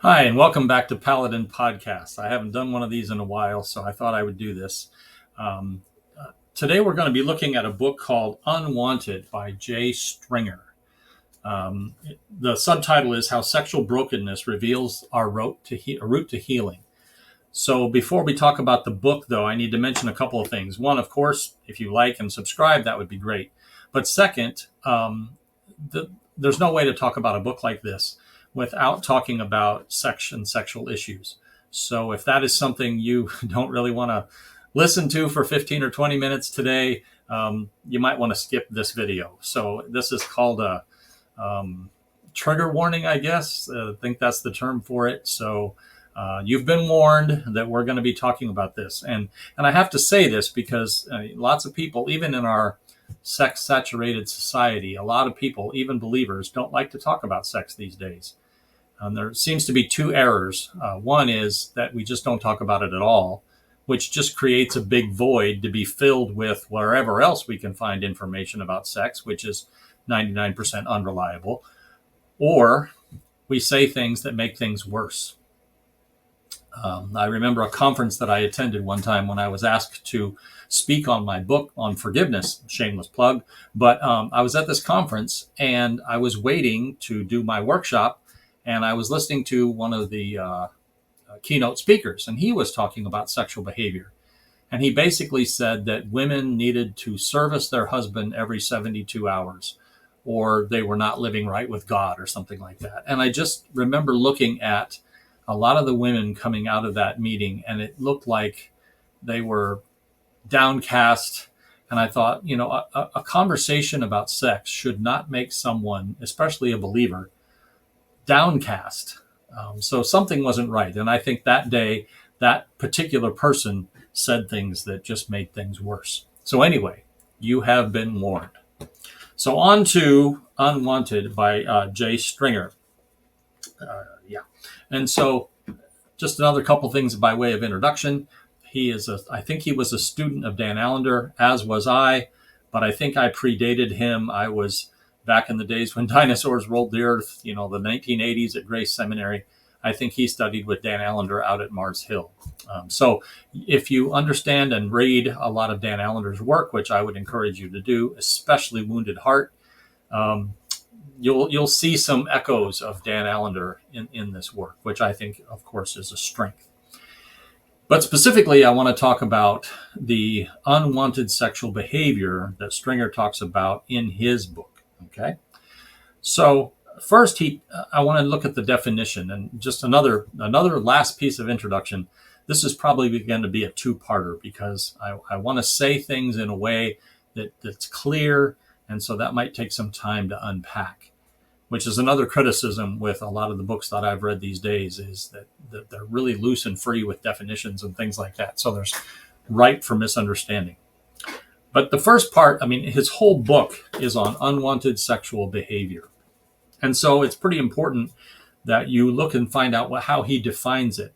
Hi, and welcome back to Paladin Podcast. I haven't done one of these in a while, so I thought I would do this. Um, Today, we're going to be looking at a book called Unwanted by Jay Stringer. The subtitle is How Sexual Brokenness Reveals Our Route to Healing. So, before we talk about the book, though, I need to mention a couple of things. One, of course, if you like and subscribe, that would be great. But second, the, there's no way to talk about a book like this without talking about sex and sexual issues. So if that is something you don't really want to listen to for 15 or 20 minutes today, you might want to skip this video. So this is called a trigger warning, I guess. I think that's the term for it. So you've been warned that we're going to be talking about this. And I have to say this because lots of people, even in our sex saturated society, a lot of people, even believers, don't like to talk about sex these days. There seems to be two errors. One is that we just don't talk about it at all, which just creates a big void to be filled with wherever else we can find information about sex, which is 99% unreliable. Or we say things that make things worse. I remember a conference that I attended one time when I was asked to speak on my book on forgiveness, shameless plug. But I was at this conference and I was waiting to do my workshop, and I was listening to one of the keynote speakers, and he was talking about sexual behavior. And he basically said that women needed to service their husband every 72 hours, or they were not living right with God, or something like that. And I just remember looking at a lot of the women coming out of that meeting, and it looked like they were downcast. And I thought, a conversation about sex should not make someone, especially a believer, downcast. So something wasn't right. And I think that day, that particular person said things that just made things worse. So, anyway, you have been warned. So, on to Unwanted by Jay Stringer. Yeah. And so, just another couple things by way of introduction. I think he was a student of Dan Allender, as was I, but I think I predated him. I was back in the days when dinosaurs rolled the earth, the 1980s at Grace Seminary. I think he studied with Dan Allender out at Mars Hill. So if you understand and read a lot of Dan Allender's work, which I would encourage you to do, especially Wounded Heart, you'll see some echoes of Dan Allender in this work, which I think, of course, is a strength. But specifically, I want to talk about the unwanted sexual behavior that Stringer talks about in his book. Okay, so first, I want to look at the definition, and just another last piece of introduction. This is probably going to be a two-parter because I want to say things in a way that's clear, and so that might take some time to unpack, which is another criticism with a lot of the books that I've read these days, is that they're really loose and free with definitions and things like that. So there's ripe for misunderstanding. But the first part, his whole book is on unwanted sexual behavior. And so it's pretty important that you look and find out how he defines it.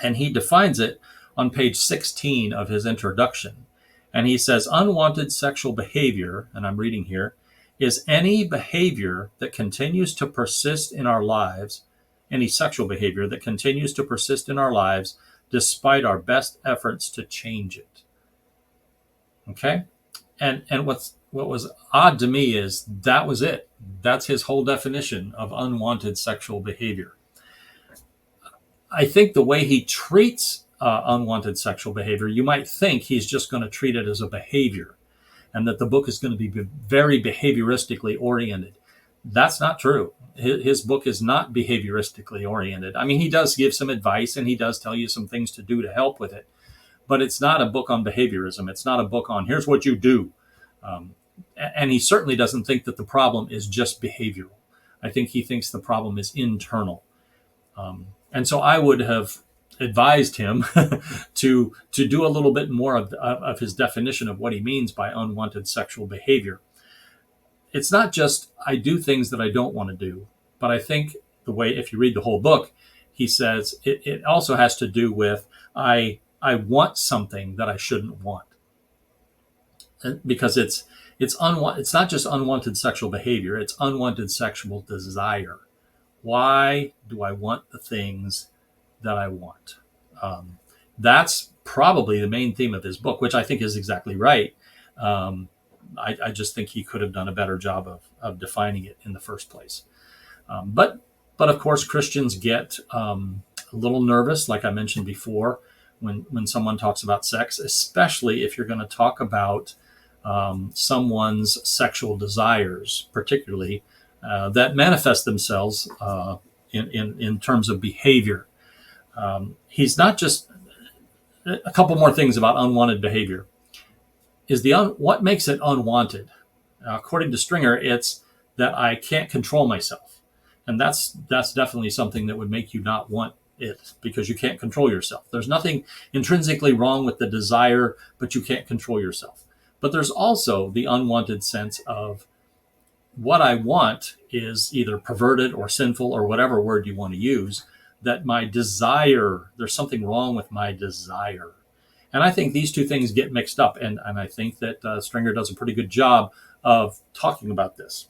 And he defines it on page 16 of his introduction. And he says, unwanted sexual behavior, and I'm reading here, is any behavior that continues to persist in our lives, any sexual behavior that continues to persist in our lives despite our best efforts to change it. Okay? And what was odd to me is that was it. That's his whole definition of unwanted sexual behavior. I think the way he treats unwanted sexual behavior, you might think he's just going to treat it as a behavior, and that the book is going to be very behavioristically oriented. That's not true. His book is not behavioristically oriented. He does give some advice, and he does tell you some things to do to help with it. But it's not a book on behaviorism. It's not a book on here's what you do. And he certainly doesn't think that the problem is just behavioral. I think he thinks the problem is internal. And so I would have advised him to do a little bit more of his definition of what he means by unwanted sexual behavior. It's not just I do things that I don't want to do, but I think if you read the whole book, he says it also has to do with I want something that I shouldn't want, because it's not just unwanted sexual behavior, it's unwanted sexual desire Why do I want the things that I want? Um, that's probably the main theme of his book, which I think is exactly right. Um, I just think he could have done a better job of defining it in the first place. Um, but but of course, Christians get a little nervous, like I mentioned before, when someone talks about sex, especially if you're going to talk about someone's sexual desires, particularly that manifest themselves in terms of behavior. He's not just a couple more things about unwanted behavior. Is what makes it unwanted? According to Stringer, it's that I can't control myself, and that's definitely something that would make you not want it because you can't control yourself. There's nothing intrinsically wrong with the desire, but you can't control yourself. But there's also the unwanted sense of what I want is either perverted or sinful or whatever word you want to use, that my desire, there's something wrong with my desire. And I think these two things get mixed up. And I think that Stringer does a pretty good job of talking about this.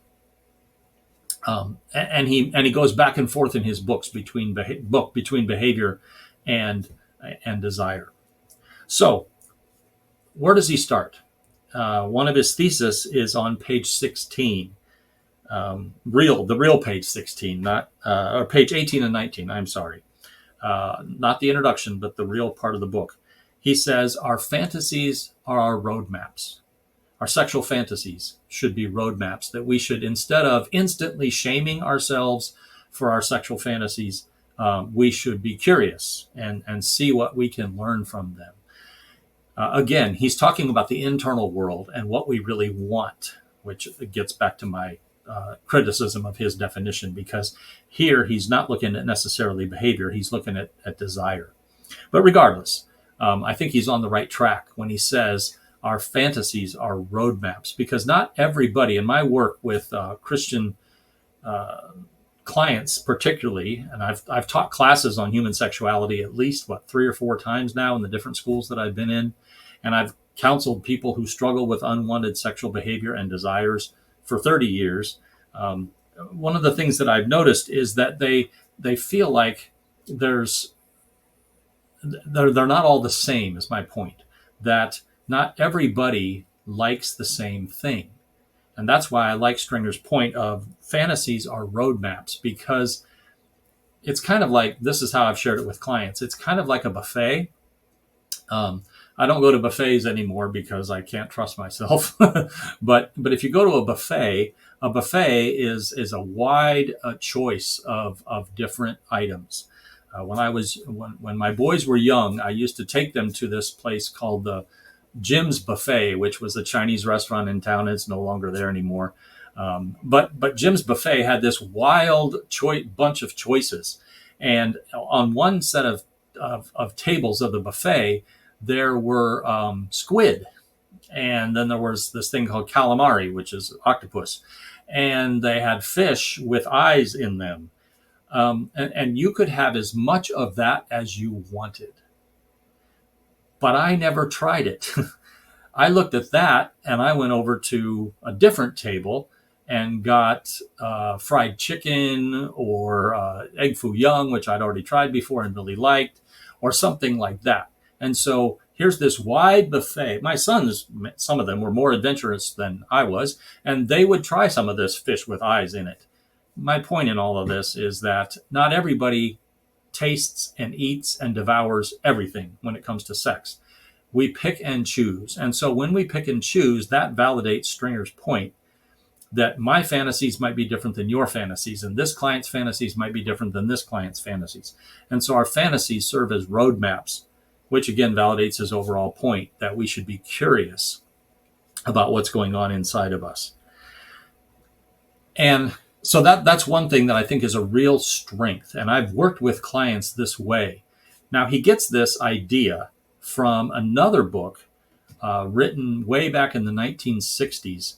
And he goes back and forth in his books between behavior and desire. So where does he start? One of his theses is on page 16. The real page 16, not or page 18 and 19. I'm sorry, not the introduction, but the real part of the book. He says our fantasies are our roadmaps. Our sexual fantasies should be roadmaps that we should, instead of instantly shaming ourselves for our sexual fantasies, we should be curious and see what we can learn from them. Again, he's talking about the internal world and what we really want, which gets back to my criticism of his definition, because here he's not looking at necessarily behavior, he's looking at desire. But regardless, I think he's on the right track when he says our fantasies are roadmaps, because not everybody, in my work with Christian clients particularly, and I've taught classes on human sexuality at least, 3 or 4 times now in the different schools that I've been in, and I've counseled people who struggle with unwanted sexual behavior and desires for 30 years. One of the things that I've noticed is that they feel like they're not all the same, is my point. That not everybody likes the same thing. And that's why I like Stringer's point of fantasies are roadmaps, because it's kind of like, this is how I've shared it with clients. It's kind of like a buffet. I don't go to buffets anymore because I can't trust myself. but if you go to a buffet is a wide choice of different items. When my boys were young, I used to take them to this place called the Jim's Buffet, which was a Chinese restaurant in town. It's no longer there anymore. But Jim's Buffet had this wild bunch of choices, and on one set of tables of the buffet, there were squid, and then there was this thing called calamari, which is octopus, and they had fish with eyes in them. And you could have as much of that as you wanted. But I never tried it. I looked at that and I went over to a different table and got fried chicken or egg foo young, which I'd already tried before and really liked, or something like that. And so here's this wide buffet. My sons, some of them were more adventurous than I was, and they would try some of this fish with eyes in it. My point in all of this is that not everybody tastes and eats and devours everything when it comes to sex. We pick and choose. And so when we pick and choose, that validates Stringer's point that my fantasies might be different than your fantasies, and this client's fantasies might be different than this client's fantasies. And so our fantasies serve as roadmaps, which again validates his overall point that we should be curious about what's going on inside of us. And so that's one thing that I think is a real strength. And I've worked with clients this way. Now, he gets this idea from another book written way back in the 1960s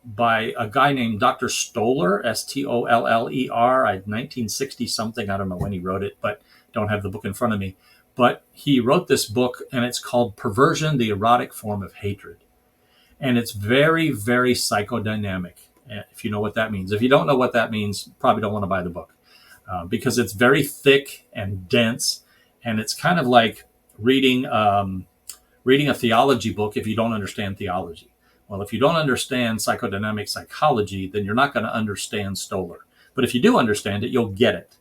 by a guy named Dr. Stoller, Stoller, 1960 something. I don't know when he wrote it, but don't have the book in front of me. But he wrote this book, and it's called Perversion, the Erotic Form of Hatred. And it's very, very psychodynamic. if you know what that means. If you don't know what that means, probably don't want to buy the book, because it's very thick and dense, and it's kind of like reading reading a theology book if you don't understand theology. Well, if you don't understand psychodynamic psychology, then you're not going to understand Stoller. But if you do understand it, you'll get it.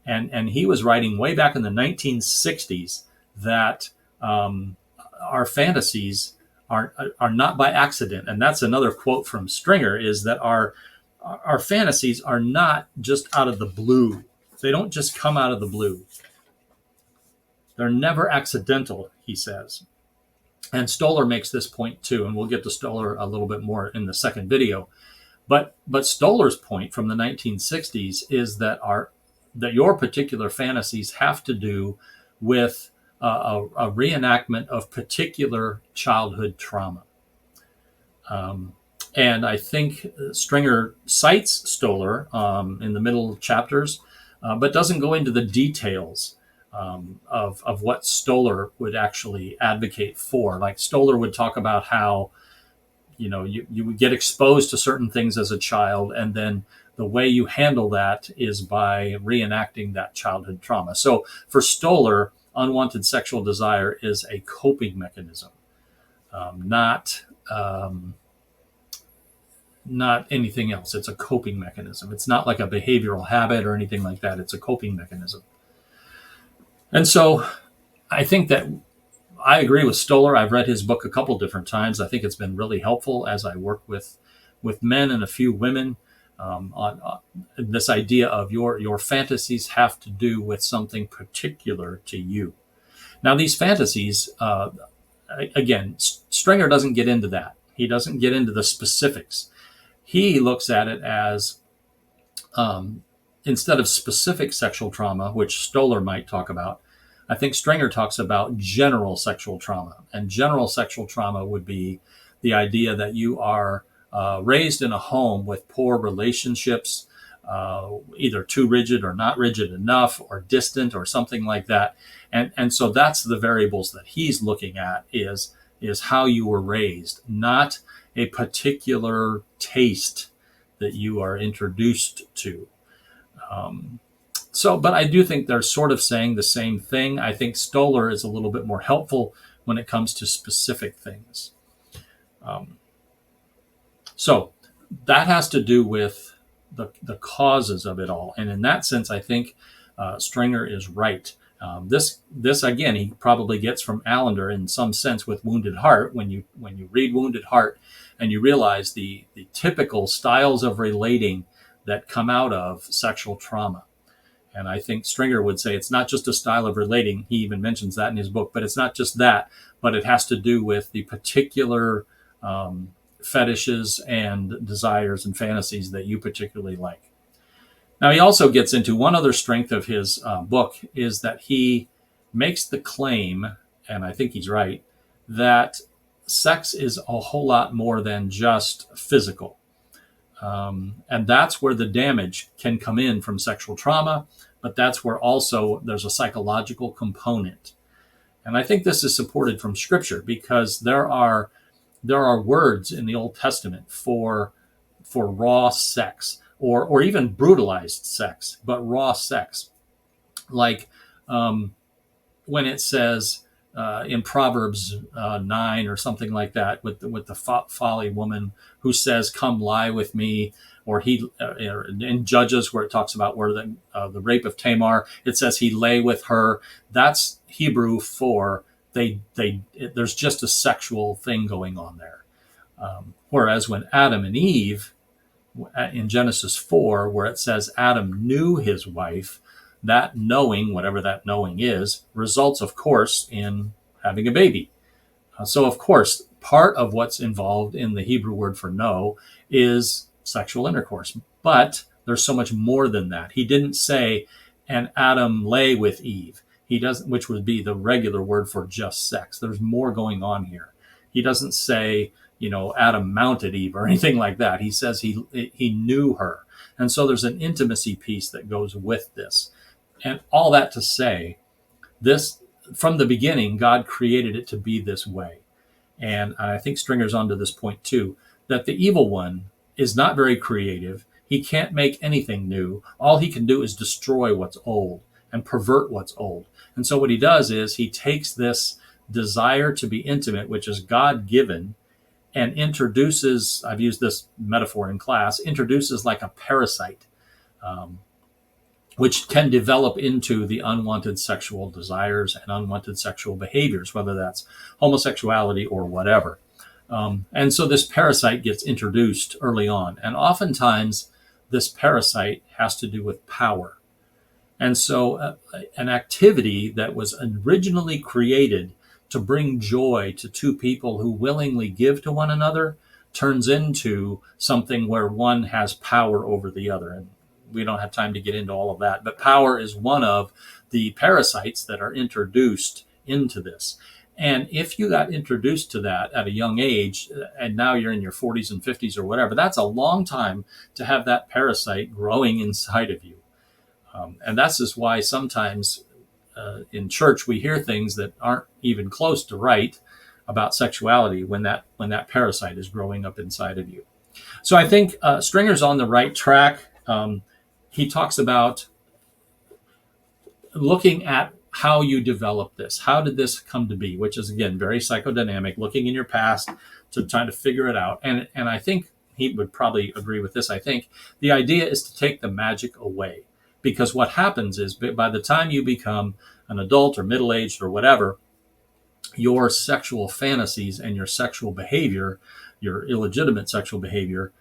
And he was writing way back in the 1960s that our fantasies are not by accident. And that's another quote from Stringer, is that our fantasies are not just out of the blue. They don't just come out of the blue. They're never accidental, he says. And Stoller makes this point too, and we'll get to Stoller a little bit more in the second video. But Stoller's point from the 1960s is that your particular fantasies have to do with a reenactment of particular childhood trauma. And I think Stringer cites Stoller in the middle chapters, but doesn't go into the details of what Stoller would actually advocate for. Like Stoller would talk about how, you would get exposed to certain things as a child, and then the way you handle that is by reenacting that childhood trauma. So for Stoller, unwanted sexual desire is a coping mechanism, not anything else. It's a coping mechanism. It's not like a behavioral habit or anything like that. It's a coping mechanism. And so I think that I agree with Stoller. I've read his book a couple different times. I think it's been really helpful as I work with men and a few women on this idea of your fantasies have to do with something particular to you. Now, these fantasies, again, Stringer doesn't get into that. He doesn't get into the specifics. He looks at it as instead of specific sexual trauma, which Stoller might talk about, I think Stringer talks about general sexual trauma. And general sexual trauma would be the idea that you are raised in a home with poor relationships, either too rigid or not rigid enough, or distant or something like that. And so that's the variables that he's looking at is how you were raised, not a particular taste that you are introduced to. But I do think they're sort of saying the same thing. I think Stoller is a little bit more helpful when it comes to specific things. So that has to do with the causes of it all. And in that sense, I think Stringer is right. This again, he probably gets from Allender in some sense with Wounded Heart. When you read Wounded Heart and you realize the typical styles of relating that come out of sexual trauma. And I think Stringer would say it's not just a style of relating. He even mentions that in his book, but it's not just that, but it has to do with the particular fetishes and desires and fantasies that you particularly like. Now, he also gets into one other strength of his book is that he makes the claim, and I think he's right, that sex is a whole lot more than just physical. And that's where the damage can come in from sexual trauma, but that's where also there's a psychological component. And I think this is supported from Scripture because there are words in the Old Testament for raw sex or even brutalized sex, but raw sex. Like when it says in Proverbs 9 or something like that with the folly woman who says, "Come lie with me," or in Judges where it talks about where the rape of Tamar, it says he lay with her. That's Hebrew for there's just a sexual thing going on there. Whereas when Adam and Eve in Genesis 4, where it says Adam knew his wife, that knowing, whatever that knowing is, results, of course, in having a baby. So, of course, part of what's involved in the Hebrew word for know is sexual intercourse. But there's so much more than that. He didn't say, and Adam lay with Eve. He doesn't, which would be the regular word for just sex. There's more going on here. He doesn't say, Adam mounted Eve or anything like that. He says he knew her. And so there's an intimacy piece that goes with this. And all that to say, this, from the beginning, God created it to be this way. And I think Stringer's onto this point too, that the evil one is not very creative. He can't make anything new. All he can do is destroy what's old and pervert what's old. And so what he does is he takes this desire to be intimate, which is God given, and introduces, I've used this metaphor in class, introduces like a parasite, um, which can develop into the unwanted sexual desires and unwanted sexual behaviors, whether that's homosexuality or whatever. And so this parasite gets introduced early on. And oftentimes, this parasite has to do with power. And so, an activity that was originally created to bring joy to two people who willingly give to one another turns into something where one has power over the other. And we don't have time to get into all of that, but power is one of the parasites that are introduced into this. And if you got introduced to that at a young age, and now you're in your 40s and 50s or whatever, that's a long time to have that parasite growing inside of you. And that's just why sometimes in church we hear things that aren't even close to right about sexuality when that parasite is growing up inside of you. So I think Stringer's on the right track. He talks about looking at how you develop this. How did this come to be? Which is, again, very psychodynamic, looking in your past to try to figure it out. And I think he would probably agree with this. I think the idea is to take the magic away. Because what happens is by the time you become an adult or middle-aged or whatever, your sexual fantasies and your sexual behavior, your illegitimate sexual behavior,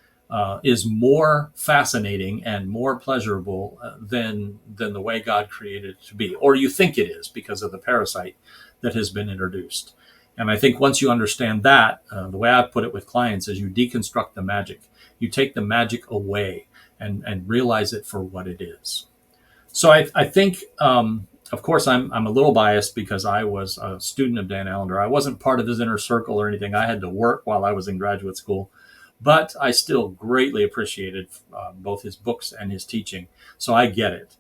is more fascinating and more pleasurable than the way God created it to be, or you think it is because of the parasite that has been introduced. And I think once you understand that, the way I put it with clients is you deconstruct the magic. You take the magic away and realize it for what it is. So I think, of course, I'm a little biased because I was a student of Dan Allender. I wasn't part of his inner circle or anything. I had to work while I was in graduate school. But I still greatly appreciated both his books and his teaching. So I get it.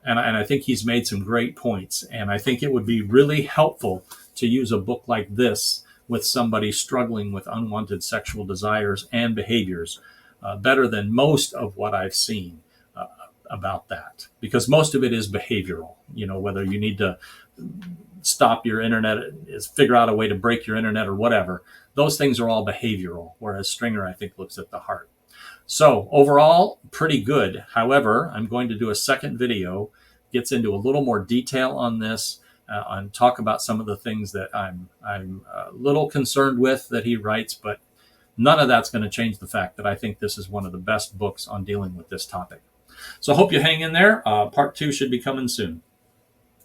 And I think he's made some great points. And I think it would be really helpful to use a book like this with somebody struggling with unwanted sexual desires and behaviors better than most of what I've seen about that. Because most of it is behavioral. You know, whether you need to stop your internet, figure out a way to break your internet or whatever. Those things are all behavioral, whereas Stringer, I think, looks at the heart. So overall, pretty good. However, I'm going to do a second video, gets into a little more detail on this, and talk about some of the things that I'm a little concerned with that he writes, but none of that's going to change the fact that I think this is one of the best books on dealing with this topic. So I hope you hang in there. Part 2 should be coming soon.